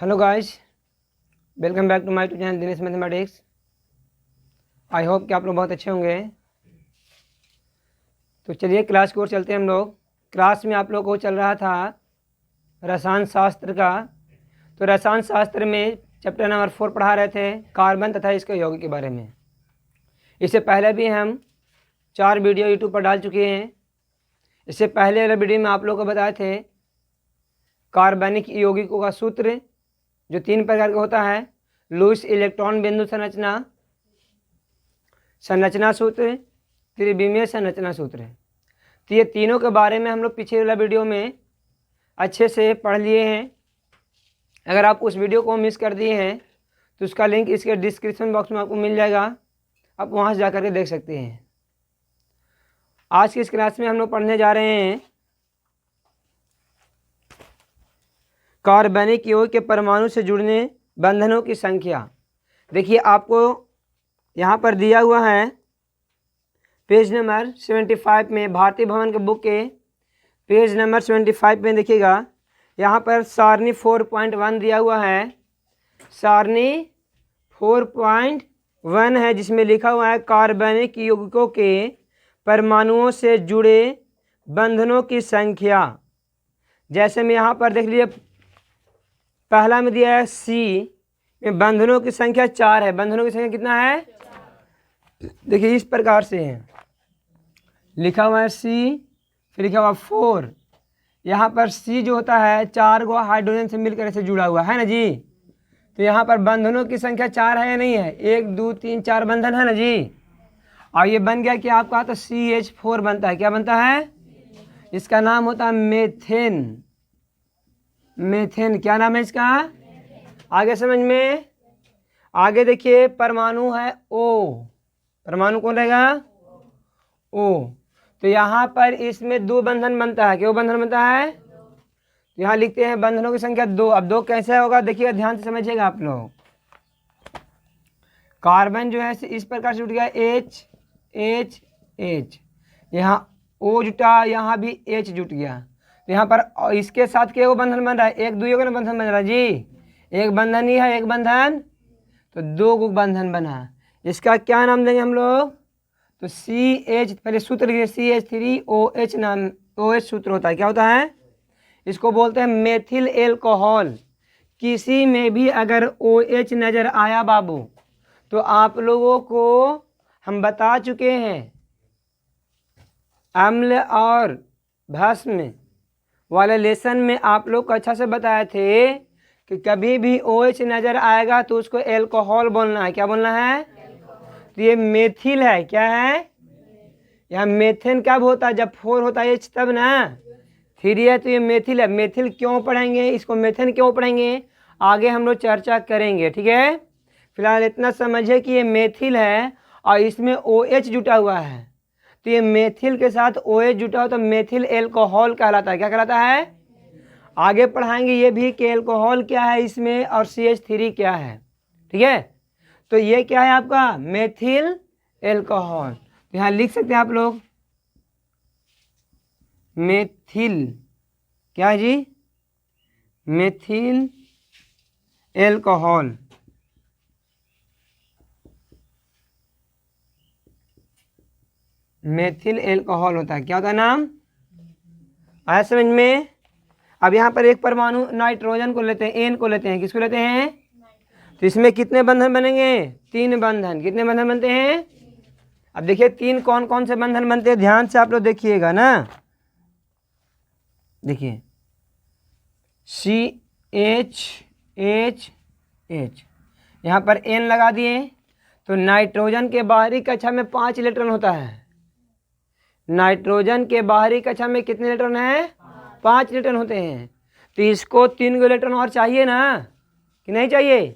Hello guys, welcome back to my to channel Dinesh mathematics. I hope कि आप लोग बहुत अच्छे होंगे। तो चलिए क्लास की ओर चलते हैं हम लोग। क्लास में आप लोग को चल रहा था रसायन शास्त्र का। तो रसायन शास्त्र में चैप्टर नंबर 4 पढ़ा रहे थे, कार्बन तथा इसके यौगिक के बारे में। इससे पहले भी हम 4 वीडियो यूट्यूब पर डाल चुके हैं। इससे पहले वाले वीडियो में आप लोग को बताए थे कार्बनिक यौगिकों का सूत्र, जो 3 प्रकार का होता है। लुईस इलेक्ट्रॉन बिंदु संरचना, संरचना सूत्र, त्रिविमीय संरचना सूत्र। तो ये तीनों के बारे में हम लोग पिछले वाला वीडियो में अच्छे से पढ़ लिए हैं। अगर आप उस वीडियो को मिस कर दिए हैं तो उसका लिंक इसके डिस्क्रिप्शन बॉक्स में आपको मिल जाएगा, आप वहाँ से जा कर के देख सकते हैं। आज की इस क्लास में हम लोग पढ़ने जा रहे हैं कार्बनिक यौगिक के परमाणु से जुड़ने बंधनों की संख्या। देखिए आपको यहाँ पर दिया हुआ है पेज नंबर 75 में, भारतीय भवन के बुक के पेज नंबर 75 में देखिएगा, यहाँ पर सारणी 4.1 दिया हुआ है। सारणी 4.1 है जिसमें लिखा हुआ है कार्बनिक यौगिकों के परमाणुओं से जुड़े बंधनों की संख्या। जैसे मैं यहाँ पर देख लीजिए, पहला में दिया है सी में बंधनों की संख्या 4 है। बंधनों की संख्या कितना है? देखिए इस प्रकार से है, लिखा हुआ है सी, फिर लिखा हुआ 4। यहाँ पर सी जो होता है 4 को हाइड्रोजन से मिलकर ऐसे जुड़ा हुआ है ना जी। तो यहाँ पर बंधनों की संख्या 4 है या नहीं है? 1 2 3 4 बंधन है ना जी। और ये बन गया क्या आपका? तो CH4 बनता है। क्या बनता है? इसका नाम होता है मेथेन। मेथेन क्या नाम है इसका? आगे समझ में। आगे देखिए परमाणु है O। परमाणु कौन रहेगा? O। तो यहाँ पर इसमें 2 बंधन बनता है। क्यों बंधन बनता है? तो यहाँ लिखते हैं बंधनों की संख्या 2। अब 2 कैसे होगा देखिएगा, ध्यान से समझिएगा आप लोग। कार्बन जो है इस प्रकार से जुट गया, H H H, यहाँ O जुटा, यहाँ भी H जुट गया। तो यहाँ पर इसके साथ क्या वो बंधन बन रहा है? 1 2 का बंधन बन रहा है जी। एक बंधन ही है, एक बंधन, तो 2 को बंधन बना। इसका क्या नाम देंगे हम लोग? तो CH, पहले सूत्र लिखिए, CH3OH नाम, OH सूत्र होता है। क्या होता है? इसको बोलते हैं मेथिल एल्कोहल। किसी में भी अगर OH नज़र आया बाबू, तो आप लोगों को हम बता चुके हैं, अम्ल और भस्म वाले लेसन में आप लोग को अच्छा से बताए थे कि कभी भी OH नज़र आएगा तो उसको एल्कोहल बोलना है। क्या बोलना है? तो ये मेथिल है। क्या है? यहाँ मेथेन कब होता है? जब 4 होता है H, तब ना। 3 है तो ये मेथिल है। मेथिल क्यों पढ़ेंगे इसको, मेथेन क्यों पढ़ेंगे, आगे हम लोग चर्चा करेंगे, ठीक है। फिलहाल इतना समझे कि ये मेथिल है और इसमें OH जुटा हुआ है। तो ये मेथिल के साथ OH जुटा हो तो मेथिल एल्कोहल कहलाता है। क्या कहलाता है? आगे पढ़ाएंगे ये भी कि एल्कोहल क्या है इसमें और CH3 क्या है, ठीक है। तो ये क्या है आपका? Methyl alcohol. तो यहाँ लिख सकते हैं आप लोग मेथिल, क्या है जी? Methyl alcohol. मेथिल एल्कोहल होता है। क्या होता है नाम? आया समझ में। अब यहाँ पर एक परमाणु नाइट्रोजन को लेते हैं, N को लेते हैं। किसको लेते हैं? तो इसमें कितने बंधन बनेंगे? 3 बंधन। कितने बंधन बनते हैं? अब देखिए 3 कौन कौन से बंधन बनते हैं, ध्यान से आप लोग देखिएगा ना। देखिए CH यहाँ पर N लगा दिए। तो नाइट्रोजन के बाहरी कक्षा में 5 इलेक्ट्रॉन होता है। नाइट्रोजन के बाहरी कक्षा में कितने इलेक्ट्रॉन है? 5 इलेक्ट्रॉन होते हैं। तो इसको 3 इलेक्ट्रॉन और चाहिए ना, कि नहीं चाहिए?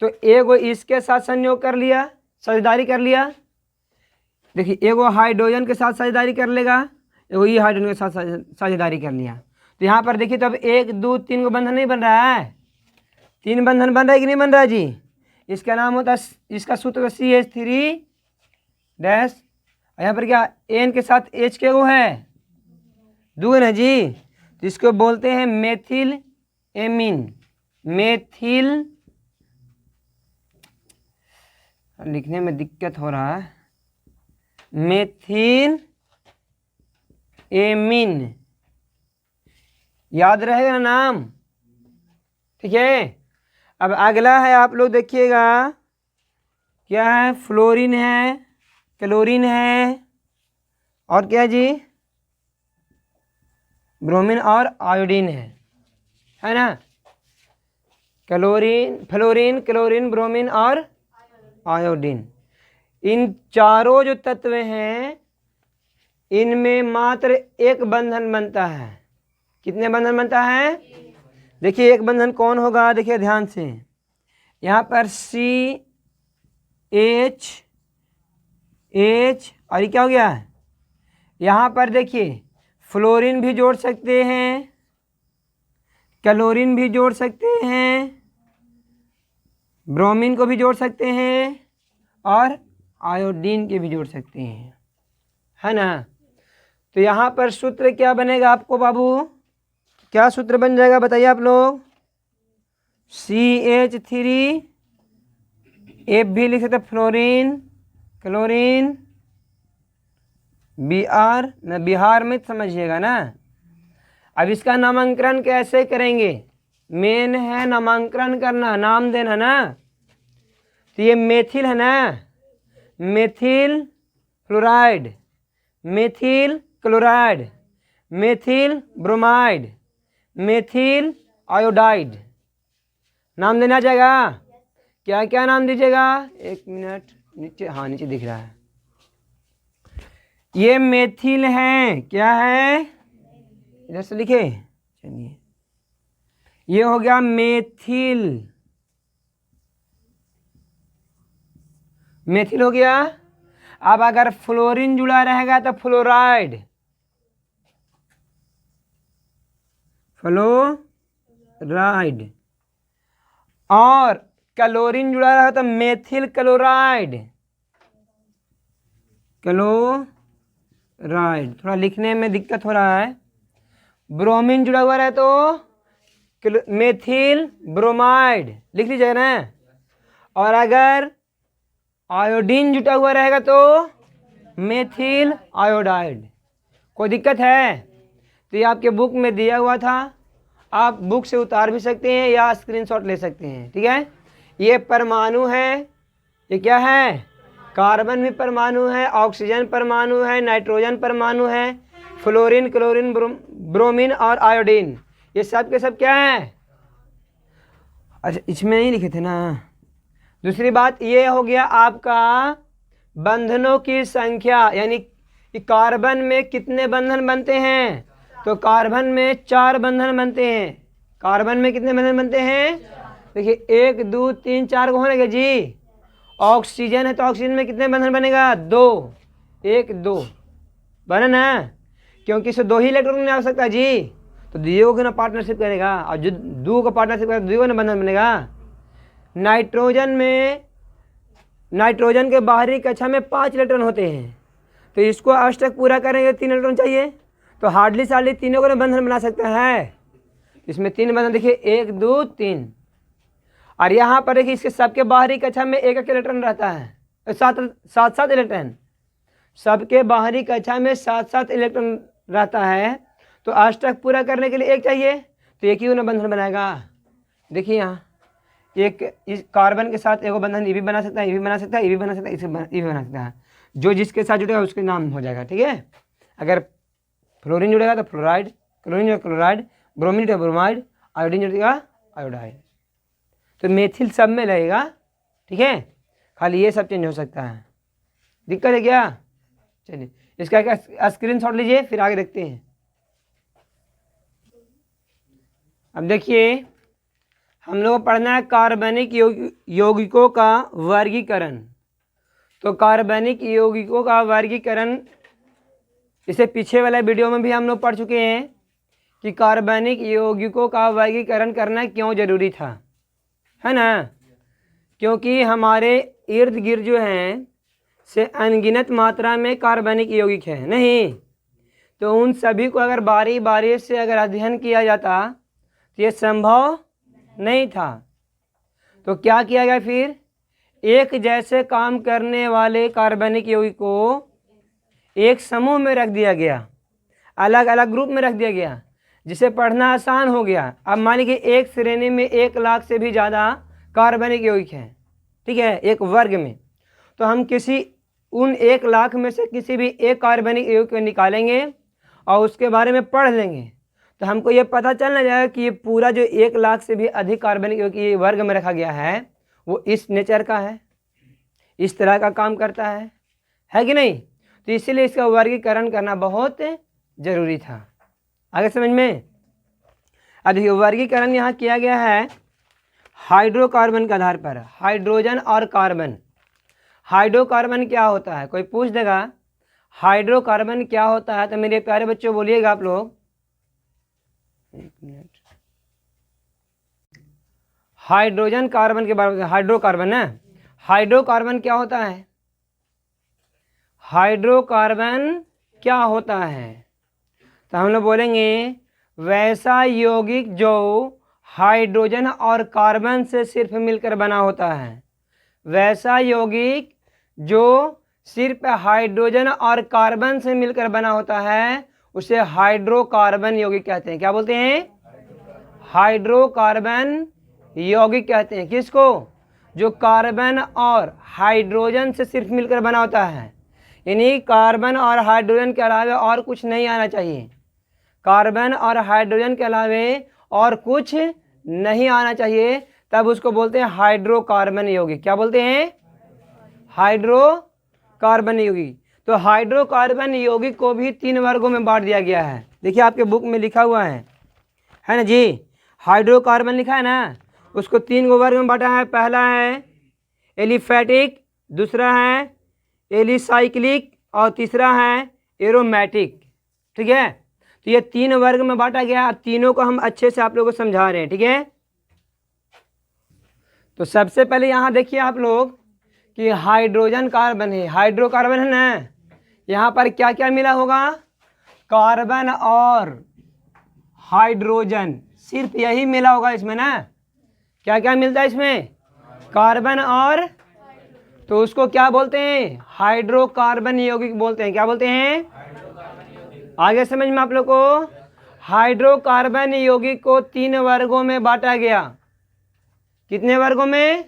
तो एगो इसके साथ संयोग कर लिया, साझेदारी कर लिया। देखिए एगो हाइड्रोजन के साथ साझेदारी कर लेगा, एगो ये हाइड्रोजन के साथ साझेदारी कर लिया। तो यहाँ पर देखिए तब 1 2 3 को बंधन नहीं बन रहा है, 3 बंधन बन रहा है कि नहीं बन रहा है जी। इसका नाम होता है, इसका सूत्र CH3 डैश। यहाँ पर क्या N के साथ H के वो है 2 है ना जी। तो इसको बोलते हैं मेथिल एमीन। मेथिल, लिखने में दिक्कत हो रहा है, मेथिल एमीन, याद रहेगा ना नाम, ठीक है। अब अगला है, आप लोग देखिएगा क्या है, फ्लोरीन है, क्लोरीन है, और क्या जी, ब्रोमीन और आयोडीन है ना। क्लोरीन, फ्लोरीन, क्लोरीन, ब्रोमीन और आयोडीन, इन चारों जो तत्व हैं इनमें मात्र एक बंधन बनता है। कितने बंधन बनता है? देखिए एक बंधन कौन होगा, देखिए ध्यान से, यहाँ पर CH और ये क्या हो गया, यहाँ पर देखिए फ्लोरीन भी जोड़ सकते हैं, क्लोरीन भी जोड़ सकते हैं, ब्रोमीन को भी जोड़ सकते हैं और आयोडीन के भी जोड़ सकते हैं, है ना। तो यहाँ पर सूत्र क्या बनेगा आपको बाबू, क्या सूत्र बन जाएगा बताइए आप लोग, CH3, F भी लिख सकते, फ्लोरीन, क्लोरीन, BR न, बिहार में समझिएगा ना। अब इसका नामांकन कैसे करेंगे, मेन है नामांकन करना, नाम देना ना। तो ये मेथिल है ना, methyl fluoride, methyl chloride, methyl bromide, methyl iodide, नाम देना जाएगा। क्या क्या नाम दीजिएगा, एक मिनट, नीचे, हाँ नीचे दिख रहा है, ये मेथिल है, क्या है, इधर से लिखे, चलिए ये हो गया मेथिल, मेथिल हो गया। अब अगर फ्लोरीन जुड़ा रहेगा तो फ्लोराइड, फ्लोराइड, और क्लोरीन जुड़ा रहा तो मेथिल क्लोराइड, क्लोराइड, थोड़ा लिखने में दिक्कत हो रहा है। ब्रोमीन जुड़ा हुआ रहे तो मेथिल ब्रोमाइड लिख लीजिएगा ना, और अगर आयोडीन जुटा हुआ रहेगा तो मेथिल आयोडाइड। कोई दिक्कत है? तो ये आपके बुक में दिया हुआ था, आप बुक से उतार भी सकते हैं या स्क्रीनशॉट ले सकते हैं, ठीक है। ये परमाणु है, ये क्या है, कार्बन भी परमाणु है, ऑक्सीजन परमाणु है, नाइट्रोजन परमाणु है, फ्लोरीन, क्लोरीन, ब्रोमीन और आयोडीन, ये सब के सब क्या है। अच्छा इसमें नहीं लिखे थे ना। दूसरी बात ये हो गया आपका बंधनों की संख्या, यानी कि कार्बन में कितने बंधन बनते हैं, तो कार्बन में 4 बंधन बनते हैं। कार्बन में कितने बंधन बनते हैं, देखिए 1 2 3 4 को होने जी। ऑक्सीजन है तो ऑक्सीजन में कितने बंधन बनेगा, 2, 1 2 बना ना, क्योंकि इसे 2 ही इलेक्ट्रॉन की आवश्यकता है जी, तो दियो को ना पार्टनरशिप करेगा, और जो 2 का पार्टनरशिप करेगा 2 का ना बंधन बनेगा। नाइट्रोजन में, नाइट्रोजन के बाहरी कक्षा में 5 इलेक्ट्रॉन होते हैं, तो इसको अष्टक पूरा करेंगे 3 इलेक्ट्रॉन चाहिए, तो हार्डली सार्डली तीनों को बंधन बना सकता है। इसमें 3 बंधन देखिए 1 2 3, और यहाँ पर देखिए इसके सबके बाहरी कक्षा में 1 इलेक्ट्रॉन रहता है, 7 इलेक्ट्रॉन, सबके बाहरी कक्षा में 7 इलेक्ट्रॉन रहता है, तो अष्टक पूरा करने के लिए 1 चाहिए, तो एक ही उन्हें बंधन बनाएगा। देखिए यहाँ एक इस कार्बन के साथ एक बंधन ये भी बना सकता है, ये भी बना सकता है, ये भी बना सकता है, ये भी बना सकता है, जो जिसके साथ जुड़ेगा उसके नाम हो जाएगा, ठीक है। अगर फ्लोरीन जुड़ेगा तो फ्लोराइड, क्लोरीन जुड़ेगा क्लोराइड, ब्रोमीन जुड़ेगा ब्रोमाइड, आयोडीन जुड़ेगा आयोडाइड, तो मेथिल सब में लगेगा, ठीक है, खाली ये सब चेंज हो सकता है। दिक्कत है क्या? चलिए इसका क्या स्क्रीनशॉट लीजिए, फिर आगे देखते हैं। अब देखिए हम लोग पढ़ना है कार्बनिक यौगिकों का वर्गीकरण। तो कार्बनिक यौगिकों का वर्गीकरण, इसे पीछे वाले वीडियो में भी हम लोग पढ़ चुके हैं कि कार्बनिक यौगिकों का वर्गीकरण करना क्यों जरूरी था, है ना। क्योंकि हमारे इर्द गिर्द जो हैं से अनगिनत मात्रा में कार्बनिक यौगिक है नहीं, तो उन सभी को अगर बारी बारी से अगर अध्ययन किया जाता तो ये संभव नहीं था। तो क्या किया गया फिर, एक जैसे काम करने वाले कार्बनिक यौगिक को एक समूह में रख दिया गया, अलग अलग ग्रुप में रख दिया गया, जिसे पढ़ना आसान हो गया। अब मान लीजिए एक श्रेणी में 1,00,000 से भी ज़्यादा कार्बनिक यौगिक हैं, ठीक है, एक वर्ग में। तो हम किसी उन 1,00,000 में से किसी भी एक कार्बनिक यौगिक को निकालेंगे और उसके बारे में पढ़ लेंगे, तो हमको ये पता चलना जाएगा कि ये पूरा जो 1,00,000 से भी अधिक कार्बनिक यौगिक ये वर्ग में रखा गया है वो इस नेचर का है, इस तरह का काम करता है कि नहीं। तो इसीलिए इसका वर्गीकरण करना बहुत ज़रूरी था। आगे समझ में। अब देखिए वर्गीकरण यहाँ किया गया है हाइड्रोकार्बन के आधार पर, हाइड्रोजन और कार्बन। हाइड्रोकार्बन क्या होता है, कोई पूछ देगा हाइड्रोकार्बन क्या होता है, तो मेरे प्यारे बच्चों बोलिएगा आप लोग। एक मिनट, हाइड्रोजन कार्बन के बारे में, हाइड्रोकार्बन है। हाइड्रोकार्बन क्या होता है, हाइड्रोकार्बन क्या होता है, तो हम लोग बोलेंगे वैसा यौगिक जो हाइड्रोजन और कार्बन से सिर्फ मिलकर बना होता है। वैसा यौगिक जो सिर्फ हाइड्रोजन और कार्बन से मिलकर बना होता है उसे हाइड्रोकार्बन यौगिक कहते हैं। क्या बोलते हैं, हाइड्रोकार्बन यौगिक कहते हैं। किसको, जो कार्बन और हाइड्रोजन से सिर्फ मिलकर बना होता है, यानी कार्बन और हाइड्रोजन के अलावा और कुछ नहीं आना चाहिए, कार्बन और हाइड्रोजन के अलावा और कुछ नहीं आना चाहिए, तब उसको बोलते हैं हाइड्रोकार्बन यौगिक। क्या बोलते हैं, हाइड्रोकार्बन यौगिक। तो हाइड्रोकार्बन यौगिक को भी 3 वर्गों में बांट दिया गया है। देखिए आपके बुक में लिखा हुआ है ना जी, हाइड्रोकार्बन लिखा है ना, उसको 3 वर्ग में बांटा है। पहला है एलिफैटिक, दूसरा है एलिसाइक्लिक और तीसरा है एरोमेटिक, ठीक है। तो ये 3 वर्ग में बांटा गया। अब तीनों को हम अच्छे से आप लोगों को समझा रहे हैं, ठीक है। तो सबसे पहले यहाँ देखिए आप लोग कि हाइड्रोजन कार्बन है, हाइड्रोकार्बन है ना, यहाँ पर क्या क्या मिला होगा, कार्बन और हाइड्रोजन, सिर्फ यही मिला होगा इसमें ना। क्या क्या मिलता है इसमें, कार्बन और, तो उसको क्या बोलते हैं, हाइड्रोकार्बन यौगिक बोलते हैं। क्या बोलते हैं, आगे समझ में आप लोग को। हाइड्रोकार्बन यौगिक को 3 वर्गों में बांटा गया। कितने वर्गों में,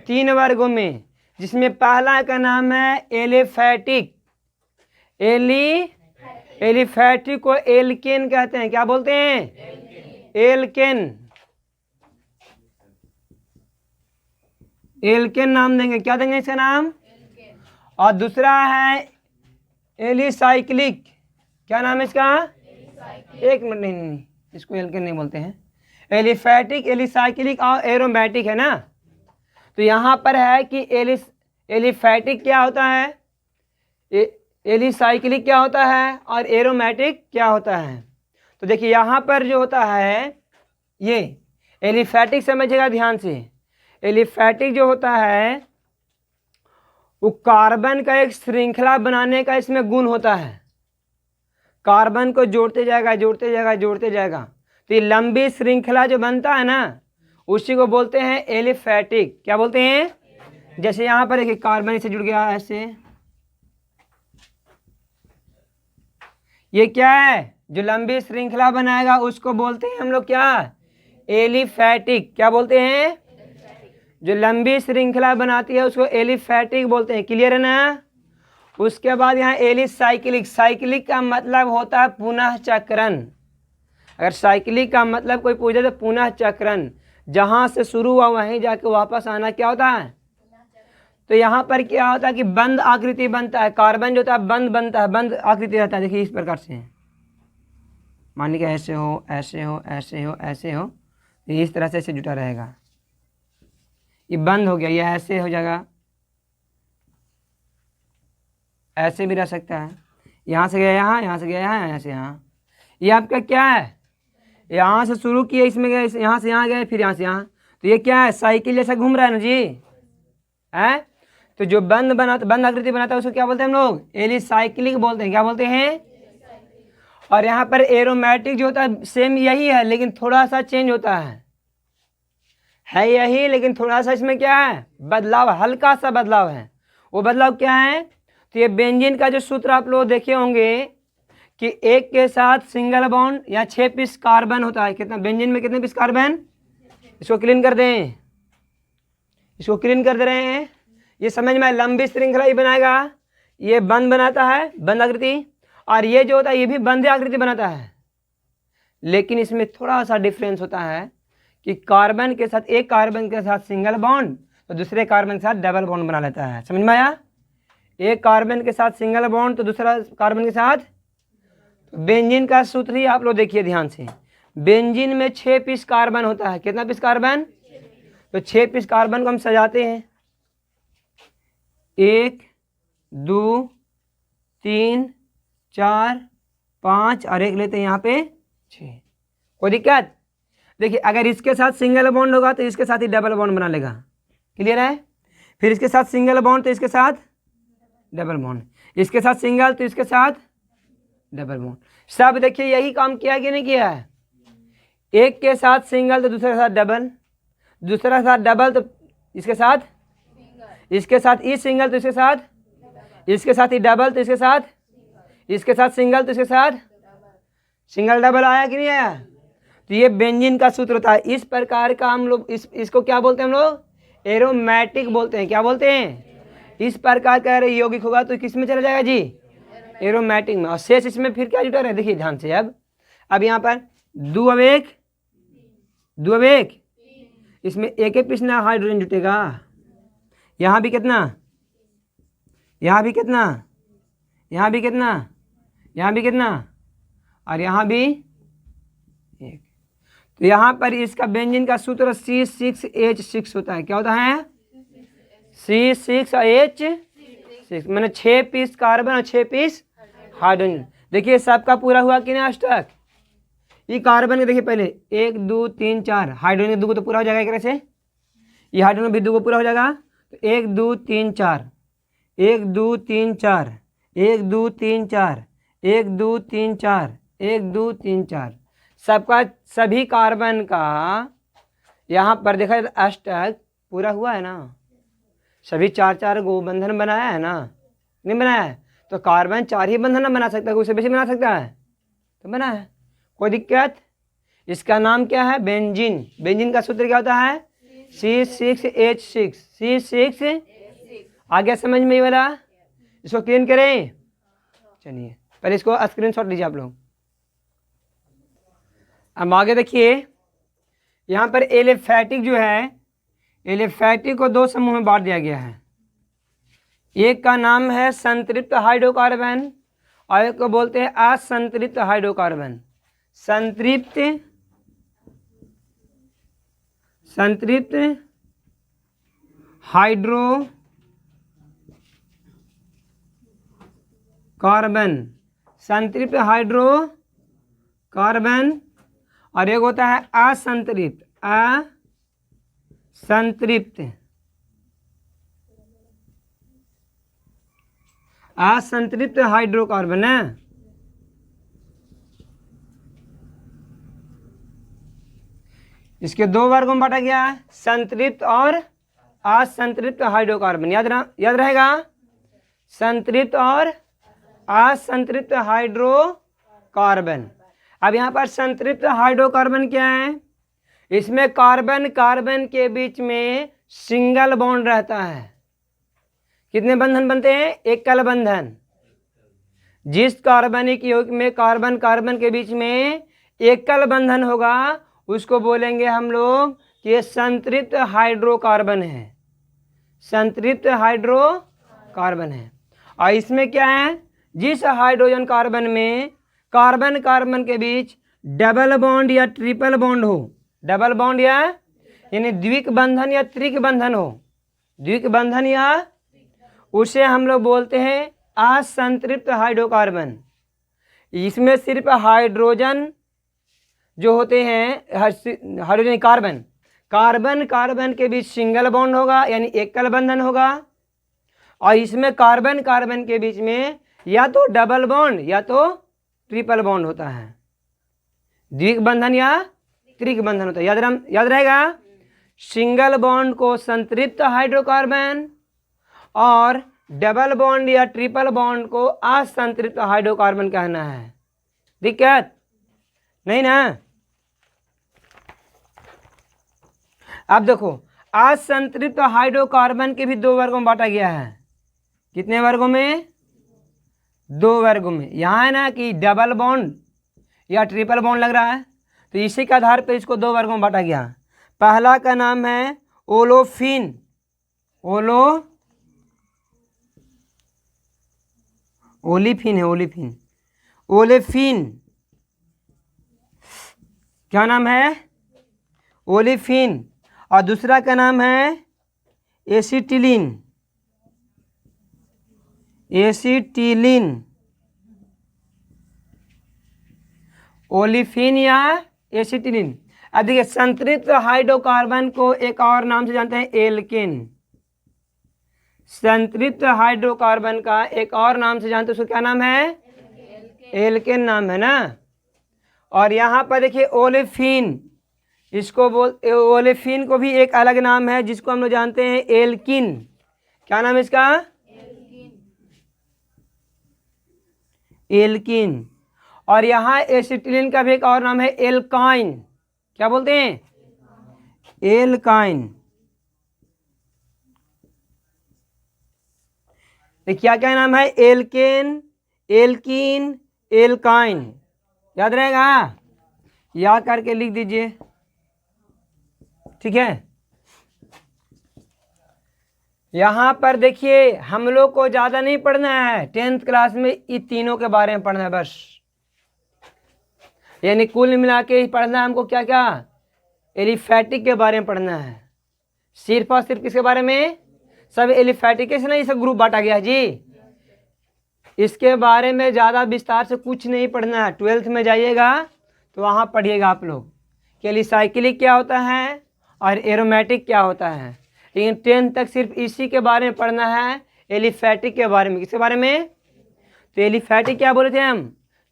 3 वर्गों में, जिसमें पहला का नाम है एलिफैटिक। एलिफैटिक को एल्केन कहते हैं। क्या बोलते हैं, एल्केन, एल्केन नाम देंगे। क्या देंगे इसका नाम, और दूसरा है एलिसाइक्लिक। क्या नाम है इसका, एक मिनट, नहीं, इसको एल्केन नहीं बोलते हैं। एलिफैटिक, एलिसाइक्लिक और एरोमेटिक है ना। तो यहाँ पर है कि एलिफैटिक क्या होता है, एलिसाइक्लिक क्या होता है और एरोमेटिक क्या होता है। तो देखिए यहाँ पर जो होता है ये एलिफैटिक, समझिएगा ध्यान से। एलिफैटिक जो होता है वो कार्बन का एक श्रृंखला बनाने का इसमें गुण होता है। कार्बन को जोड़ते जाएगा, जोड़ते जाएगा, जोड़ते जाएगा, तो ये लंबी श्रृंखला जो बनता है ना उसी को बोलते हैं एलिफैटिक। क्या बोलते हैं, जैसे यहाँ पर एक कार्बन से जुड़ गया ऐसे, ये क्या है, जो लंबी श्रृंखला बनाएगा उसको बोलते हैं हम लोग क्या, एलिफैटिक। क्या बोलते हैं, जो लंबी श्रृंखला बनाती है उसको एलिफैटिक बोलते हैं। क्लियर है ना। उसके बाद यहाँ एलिसाइक्लिक, साइक्लिक का मतलब होता है पुनः चक्रण। अगर साइक्लिक का मतलब कोई पूछे तो पुनः चक्रण, जहाँ से शुरू हुआ वहीं जाके वापस आना क्या होता है। तो यहाँ पर क्या होता है कि बंद आकृति बनता है, कार्बन जो होता है बंद बनता है, बंद आकृति रहता है। देखिए इस प्रकार से, मान लीजिए ऐसे हो, ऐसे हो, ऐसे हो, ऐसे हो, इस तरह से ऐसे जुटा रहेगा। ये बंद हो गया, ये ऐसे हो जाएगा, ऐसे भी रह सकता है, यहाँ से गया यहाँ, यहाँ से गया यहाँ, यहाँ से यहाँ। ये आपका क्या है, यहाँ से शुरू किया, इसमें गए, यहाँ से यहाँ गए, फिर यहाँ से यहाँ। तो ये क्या है, साइकिल जैसा घूम रहा है ना जी, है। तो जो बंद आकृति बनाता है उसको क्या बोलते हैं हम लोग, एलिसाइक्लिक बोलते हैं। क्या बोलते हैं। और यहाँ पर एरोमेटिक जो होता है सेम यही है, लेकिन थोड़ा सा चेंज होता है। है यही, लेकिन थोड़ा सा इसमें क्या है, बदलाव, हल्का सा बदलाव है। वो बदलाव क्या है, तो ये बेंजीन का जो सूत्र आप लोग देखे होंगे कि एक के साथ सिंगल बॉन्ड या 6 पीस कार्बन होता है। कितना बेंजीन में कितने पीस कार्बन, इसको क्लीन कर दें, इसको क्लीन कर दे रहे हैं। ये समझ में, लंबी श्रृंखला ही बनाएगा, ये बंद बनाता है, बंद आकृति, और ये जो होता है ये भी बंद आकृति बनाता है। लेकिन इसमें थोड़ा सा डिफरेंस होता है कि कार्बन के साथ, एक कार्बन के साथ सिंगल बॉन्ड तो दूसरे कार्बन के साथ डबल बॉन्ड बना लेता है। समझ में आया, एक कार्बन के साथ सिंगल बॉन्ड तो दूसरा कार्बन के साथ। बेंजीन का सूत्र ही आप लोग देखिए ध्यान से, बेंजीन में 6 पीस कार्बन होता है। कितना पीस कार्बन, तो 6 पीस कार्बन को हम सजाते हैं, 1 2 3 4 5 और एक लेते हैं यहाँ पे 6। कोई दिक्कत, देखिए अगर इसके साथ सिंगल बॉन्ड होगा तो इसके साथ ही डबल बॉन्ड बना लेगा। क्लियर है, फिर इसके साथ सिंगल बॉन्ड तो इसके साथ डबल बॉन्ड, इसके साथ सिंगल तो इसके साथ डबल बॉन्ड। सब देखिए यही काम किया कि नहीं किया है, एक के साथ सिंगल तो दूसरे के साथ डबल, दूसरा के साथ डबल तो इसके साथ, इसके साथ ई सिंगल तो इसके साथ, इसके साथ ही डबल तो इसके साथ, इसके साथ सिंगल तो इसके साथ, सिंगल डबल आया कि नहीं आया। तो ये बेंजीन का सूत्र होता है। इस प्रकार का हम लोग इसको क्या बोलते हैं, हम लोग एरोमेटिक बोलते हैं। क्या बोलते हैं, इस प्रकार का यौगिक होगा तो किस में चला जाएगा जी, एरोमेटिक में। और शेष इसमें फिर क्या जुटा रहे, देखिए ध्यान से। अब यहाँ पर द्विआवेश, इसमें एक एक पीस ना हाइड्रोजन जुटेगा। यहाँ भी कितना, यहाँ भी कितना, यहाँ भी कितना, यहाँ भी कितना, और यहाँ भी एक। तो यहाँ पर इसका बेंजीन का सूत्र C6H6 होता है। क्या होता है, C6H6, मैंने 6 पीस कार्बन और 6 पीस हाइड्रोजन। देखिए सबका पूरा हुआ कि नहीं अष्टक। ये कार्बन के देखिए पहले 1 2 3 4, हाइड्रोजन 2 को तो पूरा हो जाएगा एक तरह से, ये हाइड्रोजन भी 2 को पूरा हो जाएगा। तो 1 2 3 4, 1 2 3 4, 1 2 3 4, 1 2 3 4, 1 2 3 4, सबका सभी कार्बन का यहाँ पर देखा अष्टक पूरा हुआ है ना। सभी 4 गो बंधन बनाया है ना, नहीं बनाया है। तो कार्बन 4 ही बंधन ना बना सकता है, उससे बेसी बना सकता है, तो बना है, कोई दिक्कत। इसका नाम क्या है, बेंजीन। बेंजीन का सूत्र क्या होता है, C6H6, C6। आगे समझ में ये वाला, इसको क्लीन करें। चलिए पहले इसको स्क्रीनशॉट लीजिए आप लोग। अब आगे देखिए, यहाँ पर एलिफैटिक जो है, एलिफैटिक को 2 समूह में बांट दिया गया है। एक का नाम है संतृप्त हाइड्रोकार्बन और एक को बोलते हैं असंतृप्त हाइड्रोकार्बन। संतृप्त हाइड्रोकार्बन, संतृप्त हाइड्रोकार्बन, और एक होता है असंतृप्त हाइड्रोकार्बन है। इसके 2 वर्गों में बांटा गया है, संतृप्त और असंतृप्त हाइड्रोकार्बन। याद रहेगा, संतृप्त और असंतृप्त हाइड्रोकार्बन। अब यहाँ पर संतृप्त हाइड्रोकार्बन क्या है, इसमें कार्बन कार्बन के बीच में सिंगल बॉन्ड रहता है। कितने बंधन बनते हैं, एकल बंधन। जिस कार्बनिक यौगिक में कार्बन कार्बन के बीच में एकल बंधन होगा उसको बोलेंगे हम लोग कि ये संतृप्त हाइड्रोकार्बन है, संतृप्त हाइड्रोकार्बन है। और इसमें क्या है, जिस हाइड्रोजन कार्बन में कार्बन कार्बन के बीच डबल बॉन्ड या ट्रिपल बॉन्ड हो, डबल बॉन्ड या यानी द्विक बंधन या त्रिक बंधन हो, द्विक बंधन या, उसे हम लोग बोलते हैं असंतृप्त हाइड्रोकार्बन। इसमें सिर्फ हाइड्रोजन जो होते हैं, हाइड्रोजन कार्बन कार्बन कार्बन के बीच सिंगल बॉन्ड होगा यानी एकल बंधन होगा, और इसमें कार्बन कार्बन के बीच में या तो डबल बॉन्ड या तो ट्रिपल बॉन्ड होता है, द्विक बंधन या त्रिक बंधन होता है। याद रहेगा। सिंगल बॉन्ड को संतृप्त हाइड्रोकार्बन और डबल बॉन्ड या ट्रिपल बॉन्ड को असंतृप्त हाइड्रोकार्बन कहना है। दिक्कत नहीं ना? अब देखो, असंतृप्त हाइड्रोकार्बन के भी 2 वर्गों में बांटा गया है। कितने वर्गों में? 2 वर्गों में। यहाँ है ना कि डबल बॉन्ड या ट्रिपल बॉन्ड लग रहा है, तो इसी के आधार पर इसको 2 वर्गों में बांटा गया। पहला का नाम है ओलोफिन। ओलेफिन है, ओलेफिन। क्या नाम है? ओलेफिन। और दूसरा का नाम है एसिटिलीन। ओलेफिन या एसिटिलीन। अब देखिए, संतृप्त हाइड्रोकार्बन को एक और नाम से जानते हैं एल्केन। संतृप्त हाइड्रोकार्बन का एक और नाम से जानते हैं, उसको क्या नाम है? एल्केन नाम है ना। और यहाँ पर देखिए ओलेफिन, ओलेफिन को भी एक अलग नाम है जिसको हम लोग जानते हैं एल्किन। क्या नाम है इसका? एल्किन। और यहाँ एसिटिलीन का भी एक और नाम है एल्काइन। क्या बोलते हैं? एल्काइन। क्या क्या नाम है? Alkane, alkene, alkyne. याद रहेगा? याद करके लिख दीजिए, ठीक है। यहाँ पर देखिए, हम लोग को ज़्यादा नहीं पढ़ना है, 10th क्लास में इन तीनों के बारे में पढ़ना है बस। यानी कुल मिला के ही पढ़ना है हमको। क्या क्या? एलिफैटिक के बारे में पढ़ना है। सिर्फ और सिर्फ किसके बारे में? सब एलिफैटिक से नहीं, सब ग्रुप बांटा गया है जी। इसके बारे में ज़्यादा विस्तार से कुछ नहीं पढ़ना है। 12th में जाइएगा तो वहाँ पढ़िएगा आप लोग कि एलिसाइक्लिक क्या होता है और एरोमेटिक क्या होता है। लेकिन 10th तक सिर्फ इसी के बारे में पढ़ना है, एलिफैटिक के बारे में। किसके बारे में? तो एलिफैटिक क्या बोले थे हम?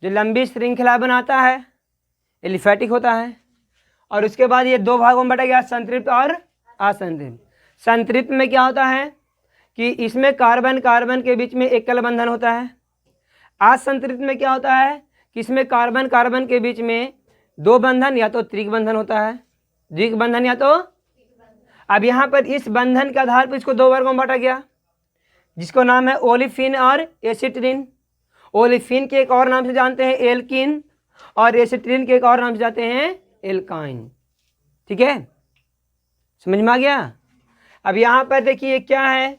जो लंबी श्रृंखला बनाता है, एलिफैटिक होता है। और उसके बाद ये 2 भागों में बटा गया, संतृप्त और असंतृप्त। संतृप्त में क्या होता है कि इसमें कार्बन कार्बन के बीच में एकल बंधन होता है। असंतृप्त में क्या होता है कि इसमें कार्बन कार्बन के बीच में 2 बंधन या तो त्रिक बंधन होता है, द्विक बंधन या तो। अब यहाँ पर इस बंधन के आधार पर इसको 2 वर्गों में बांटा गया, जिसको नाम है ओलेफिन और एसिटिलीन। ओलेफिन के एक और नाम से जानते हैं एल्किन, और एसिटिलीन के एक और नाम से जानते हैं एल्काइन। ठीक है, समझ में आ गया? अब यहाँ पर देखिए क्या है,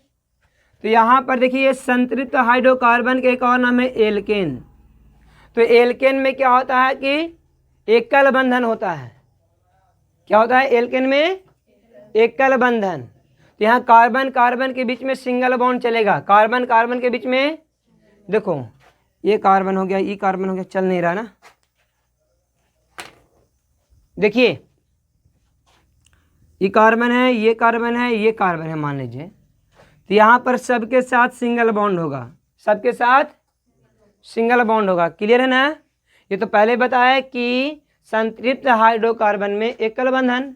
तो यहाँ पर देखिए संतृप्त हाइड्रोकार्बन के एक और नाम है एल्केन। तो एल्केन में क्या होता है कि एकल बंधन होता है। क्या होता है एल्केन में? एकल बंधन। तो यहाँ कार्बन कार्बन के बीच में सिंगल बॉन्ड चलेगा। कार्बन कार्बन के बीच में, देखो ये कार्बन हो गया, ये कार्बन हो गया, चल नहीं रहा ना। देखिए ये कार्बन है, ये कार्बन है, ये कार्बन है मान लीजिए, तो यहाँ पर सबके साथ सिंगल बॉन्ड होगा, सबके साथ सिंगल बॉन्ड होगा। क्लियर है ना? ये तो पहले बताया कि संतृप्त हाइड्रोकार्बन में एकल बंधन,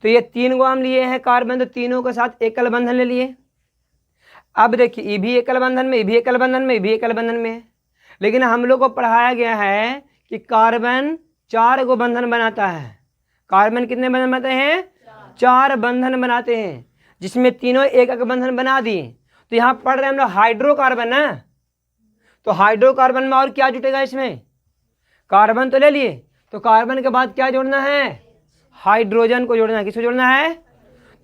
तो ये 3 गो हम लिए हैं कार्बन, तो तीनों के साथ एकल बंधन ले लिए। अब देखिए ये भी एकल बंधन में, ये भी एकल बंधन में, ये भी एकल बंधन में है। लेकिन हम लोग को पढ़ाया गया है कि कार्बन 4 गो बंधन बनाता है। कार्बन कितने बंधन बनाते हैं? 4 बंधन बनाते हैं, जिसमें तीनों एक एक बंधन बना दिए। तो यहाँ पढ़ रहे हैं हम लोग हाइड्रोकार्बन ना, तो हाइड्रोकार्बन में और क्या जुटेगा इसमें? कार्बन तो ले लिए, तो कार्बन के बाद क्या जोड़ना है? हाइड्रोजन को जोड़ना है। किसको जोड़ना है?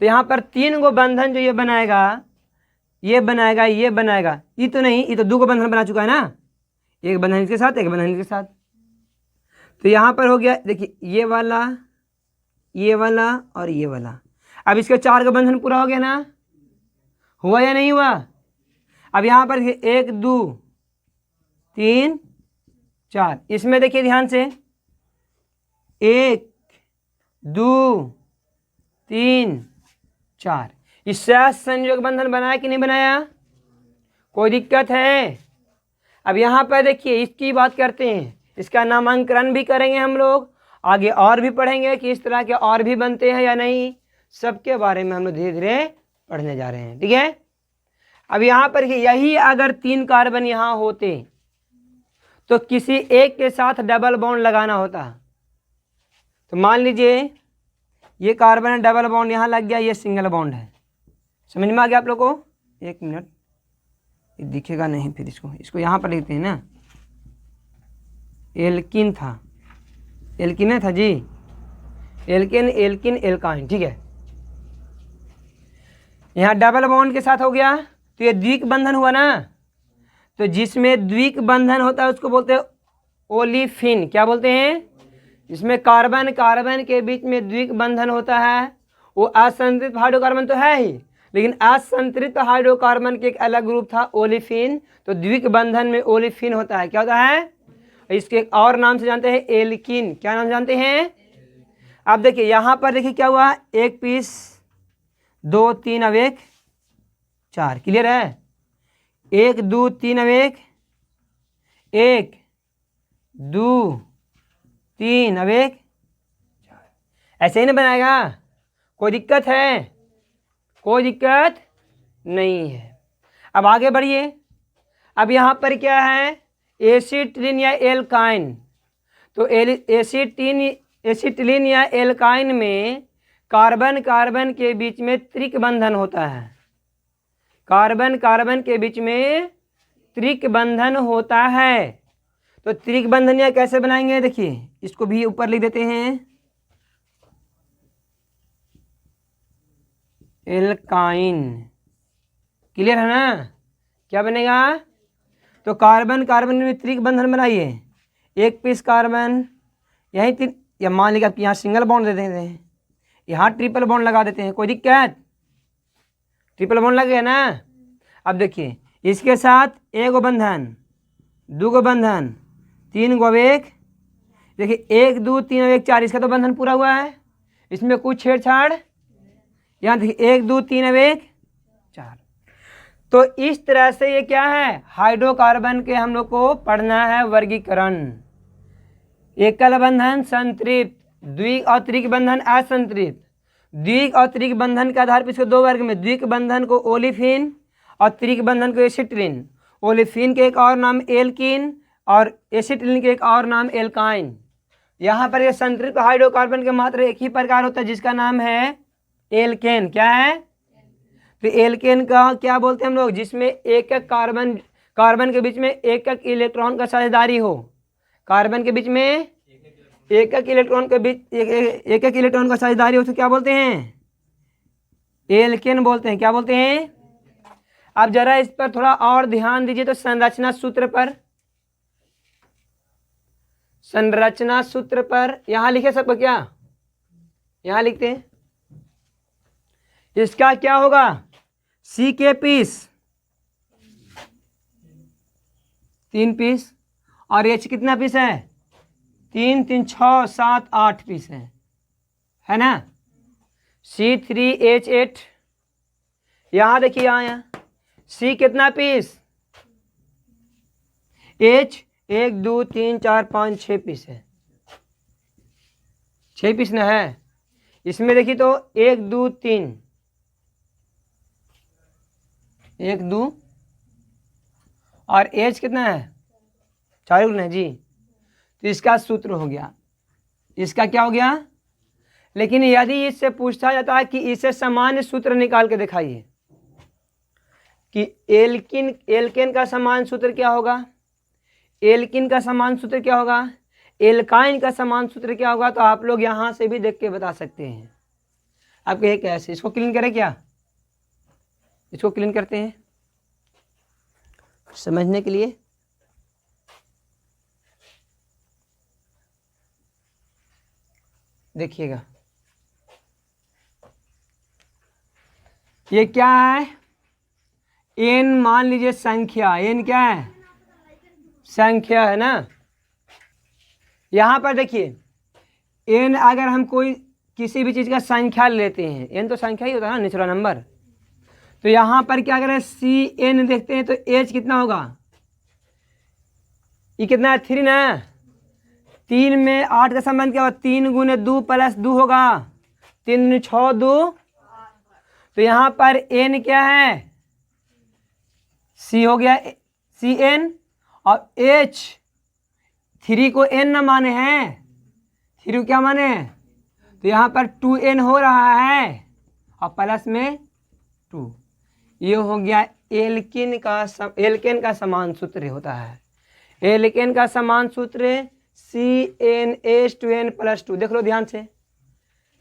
तो यहाँ पर 3 गो बंधन जो ये बनाएगा, ये बनाएगा, ये बनाएगा, ये तो नहीं, ये तो 2 गो बंधन बना चुका है ना, एक बंधन इसके साथ, एक बंधन इसके साथ। तो यहाँ पर हो गया, देखिए ये वाला, ये वाला और ये वाला। अब इसके 4 का बंधन पूरा हो गया ना, हुआ या नहीं हुआ? अब यहाँ पर 1 2 3 4, इसमें देखिए ध्यान से, 1 2 3 4, इससे संयोग बंधन बनाया कि नहीं बनाया? कोई दिक्कत है? अब यहाँ पर देखिए इसकी बात करते हैं, इसका नामांकन भी करेंगे हम लोग, आगे और भी पढ़ेंगे कि इस तरह के और भी बनते हैं या नहीं। सबके बारे में हम लोग धीरे धीरे पढ़ने जा रहे हैं। ठीक है, अब यहाँ पर यही अगर 3 कार्बन यहाँ होते तो किसी एक के साथ डबल बॉन्ड लगाना होता। तो मान लीजिए ये कार्बन है, डबल बॉन्ड यहाँ लग गया, ये सिंगल बॉन्ड है। समझ में आ गया आप लोग को? एक मिनट, ये दिखेगा नहीं, फिर इसको यहाँ पर लिखते हैं ना। एल्किन था, एल्किन था जी, एल्किन एल्किन एल्काइन। ठीक है, यहाँ डबल बॉन्ड के साथ हो गया तो ये द्विक बंधन हुआ ना। तो जिसमें द्विक बंधन होता है उसको बोलते हैं ओलिफिन। क्या बोलते हैं? इसमें कार्बन कार्बन के बीच में द्विक बंधन होता है। वो असंतृप्त हाइड्रोकार्बन तो है ही, लेकिन असंतृप्त हाइड्रोकार्बन के एक अलग ग्रुप था ओलिफिन। तो द्विक बंधन में ओलिफिन होता है। क्या होता है? इसके एक और नाम से जानते हैं, एल्किन। क्या नाम जानते हैं? अब देखिए यहाँ पर देखिए क्या हुआ, 1 पीस 2 3 अब 1 4। क्लियर है? 1 2 3 अब 1 2 3 अब 1 4। ऐसे ही नहीं बनाएगा? कोई दिक्कत है? कोई दिक्कत नहीं है। अब आगे बढ़िए। अब यहाँ पर क्या है, एसिटिलीन या एल्काइन। तो एसिटिलीन या एल्काइन में कार्बन कार्बन के बीच में त्रिक बंधन होता है। कार्बन कार्बन के बीच में त्रिक बंधन होता है। तो त्रिक बंधन या कैसे बनाएंगे, देखिए इसको भी ऊपर लिख देते हैं, एल्काइन। क्लियर है ना? क्या बनेगा? तो कार्बन कार्बन में त्रिक बंधन बनाइए। 1 पीस कार्बन यहीं 3, या मान लीजिए आप यहाँ सिंगल बॉन्ड दे देते हैं, यहाँ ट्रिपल बॉन्ड लगा देते हैं। कोई दिक्कत? ट्रिपल बॉन्ड लग गया ना। अब देखिए इसके साथ 1 बंधन, 2 बंधन, 3 अब 1। देखिए 1 2 3 अब 1 4, इसका तो बंधन पूरा हुआ है, इसमें कुछ छेड़छाड़। यहाँ देखिए 1 2 3 अब 1 4। तो इस तरह से ये क्या है, हाइड्रोकार्बन के हम लोग को पढ़ना है वर्गीकरण। एकल बंधन संतृप्त, द्विक और त्रिक बंधन असंतृप्त। द्विक और त्रिक बंधन के आधार पर इसको 2 वर्ग में, द्विक बंधन को ओलिफिन और त्रिक बंधन को एसिटिलीन। ओलिफिन के एक और नाम एल्किन और एसिटिलीन के एक और नाम एल्काइन। यहाँ पर ये संतृप्त हाइड्रोकार्बन के मात्र एक ही प्रकार होता है जिसका नाम है एल्केन। क्या है? तो एल्केन का क्या बोलते हैं हम लोग, जिसमें एक एक कार्बन के बीच में एक एक इलेक्ट्रॉन का साझेदारी हो। कार्बन के बीच में एक एक इलेक्ट्रॉन के बीच एक एक इलेक्ट्रॉन का साझेदारी हो तो क्या बोलते हैं? एल्केन बोलते हैं। क्या बोलते हैं? अब जरा इस पर थोड़ा और ध्यान दीजिए। तो संरचना सूत्र पर, संरचना सूत्र पर यहां लिखे सबको, क्या यहां लिखते हैं? इसका क्या होगा, सी के पीस 3 पीस, और एच कितना पीस है? 3 3 6 7 8 पीस है ना। C3H8। यहां देखिए, यहाँ सी कितना पीस, H 1 2 3 4 5 6 पीस है, 6 पीस ना है। इसमें देखिए तो 1 2 3 1 2 और H कितना है, 4 गुना है जी। तो इसका सूत्र हो गया, इसका क्या हो गया। लेकिन यदि इससे पूछा जाता है कि इसे सामान्य सूत्र निकाल के दिखाइए कि एल्केन का समान सूत्र क्या होगा, एल्किन का समान सूत्र क्या होगा, एल्काइन का समान सूत्र क्या होगा, तो आप लोग यहाँ से भी देख के बता सकते हैं। आप कहे कैसे, इसको क्लीन करें क्या, इसको क्लीन करते हैं समझने के लिए। देखिएगा ये क्या है, एन मान लीजिए संख्या, एन क्या है, संख्या है ना। यहाँ पर देखिए एन अगर हम कोई किसी भी चीज़ का संख्या लेते हैं, एन तो संख्या ही होता है ना, नेचुरल नंबर। तो यहाँ पर क्या करें, सी एन देखते हैं तो एच कितना होगा, ये कितना है 3 ना। 3 में 8 का संबंध क्या होगा, 3 गुने 2 प्लस 2 होगा, 3 दूनी 6 2, तो यहाँ पर n क्या है, c हो गया Cn, और h 3 को n न माने हैं, 3 को क्या माने हैं, तो यहाँ पर 2n हो रहा है और प्लस में 2। ये हो गया एल्केन का समान सूत्र होता है। एल्केन का समान सूत्र CnH2n+2। देख लो ध्यान से,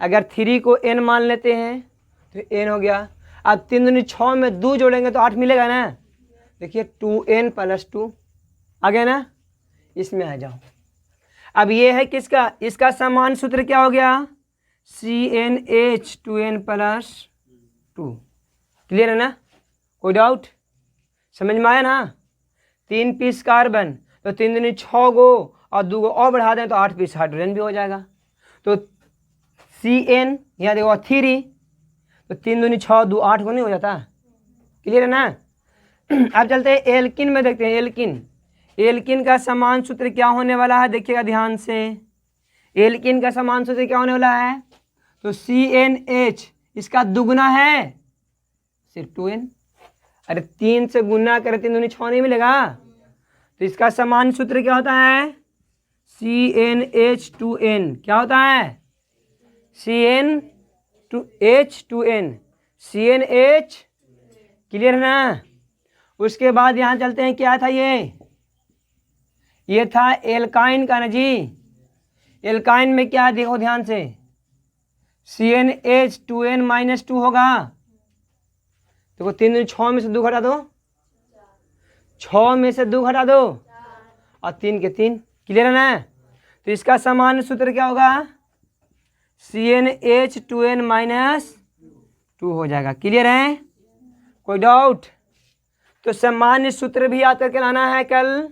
अगर 3 को n मान लेते हैं तो n हो गया। अब 3 दूनी 6 में 2 जोड़ेंगे तो 8 मिलेगा ना। देखिए 2n+2 आ गया ना, इसमें आ जाओ। अब ये है किसका, इसका समान सूत्र क्या हो गया, CnH2n+2। क्लियर है ना, कोई डाउट, समझ में आया ना। 3 पीस कार्बन तो 3 दूनी 6 गो और 2 गो और बढ़ा दें तो 8 पीस हाइड्रोजन भी हो जाएगा। तो Cn यहाँ देखो 3, तो 3 दूनी 6 2 8 को नहीं हो जाता। क्लियर है ना। अब चलते हैं एल्किन में, देखते हैं एल्किन। एल्किन का समान सूत्र क्या होने वाला है, देखिएगा ध्यान से। एल्किन का समान सूत्र क्या होने वाला है, तो CnH इसका दुगुना है सिर्फ 2n। अरे 3 से गुना करें 3 दूनी 6 नहीं मिलेगा, तो इसका समान सूत्र क्या होता है, CnH2n। क्या होता है, CnH2n, CnH। क्लियर है ना। उसके बाद यहाँ चलते हैं, क्या था ये था एल्काइन का ना जी। एल्काइन में क्या, देखो ध्यान से, CnH2n-2 होगा। देखो 3 दूनी 6 में से 2 घटा दो, 6 में से 2 घटा दो और 3 के 3। क्लियर है ना। तो इसका समान सूत्र क्या होगा, CnH2n-2 हो जाएगा। क्लियर है, कोई डाउट। तो सामान्य सूत्र भी याद करके लाना है कल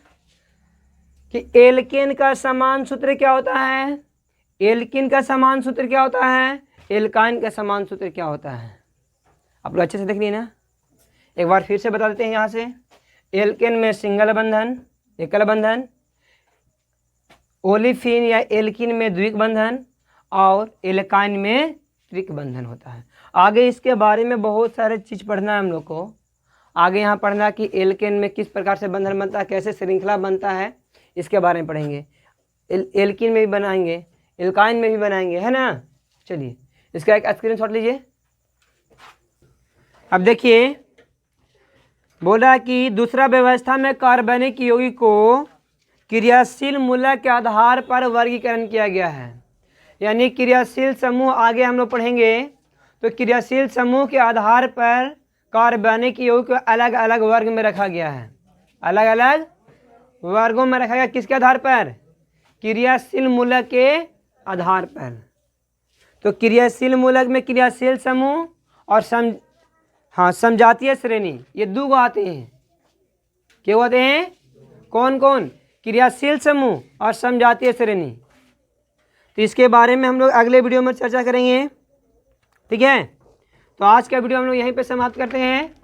कि एल्केन का समान सूत्र क्या होता है, एल्किन का समान सूत्र क्या होता है, एल्काइन का समान सूत्र क्या होता है। आप लोग अच्छे से देख लिए ना। एक बार फिर से बता देते हैं यहाँ से। एल्केन में सिंगल बंधन, एकल बंधन, ओलिफिन या एल्किन में द्विक बंधन, और एल्काइन में त्रिक बंधन होता है। आगे इसके बारे में बहुत सारे चीज़ पढ़ना है हम लोग को। आगे यहाँ पढ़ना कि एल्केन में किस प्रकार से बंधन बनता है, कैसे श्रृंखला बनता है, इसके बारे में पढ़ेंगे। एल्किन में भी बनाएंगे, एल्काइन में भी बनाएंगे, है ना। चलिए इसका एक स्क्रीनशॉट लीजिए। अब देखिए, बोला कि दूसरा व्यवस्था में कार्बनिक यौगिक को क्रियाशील मूलक के आधार पर वर्गीकरण किया गया है। यानी क्रियाशील समूह आगे हम लोग पढ़ेंगे, तो क्रियाशील समूह के आधार पर कार्बनिक यौगिक को अलग अलग वर्ग में रखा गया है। अलग अलग वर्गों में रखा गया, किसके आधार पर, क्रियाशील मूलक के आधार पर। तो क्रियाशील मूलक में क्रियाशील समूह और समजातीय श्रेणी, ये 2 आते हैं। क्या होते हैं, कौन कौन, क्रियाशील समूह और समजातीय श्रेणी। तो इसके बारे में हम लोग अगले वीडियो में चर्चा करेंगे। ठीक है, तो आज का वीडियो हम लोग यहीं पे समाप्त करते हैं।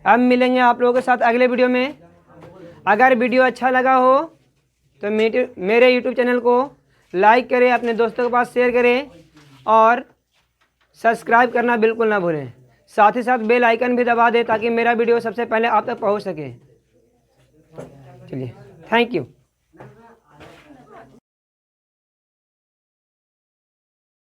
अब मिलेंगे आप लोगों के साथ अगले वीडियो में। अगर वीडियो अच्छा लगा हो तो मेरे यूट्यूब चैनल को लाइक करें, अपने दोस्तों के पास शेयर करें और सब्सक्राइब करना बिल्कुल ना भूलें। साथ ही साथ बेल आइकन भी दबा दें ताकि मेरा वीडियो सबसे पहले आप तक पहुंच सके। चलिए, थैंक यू।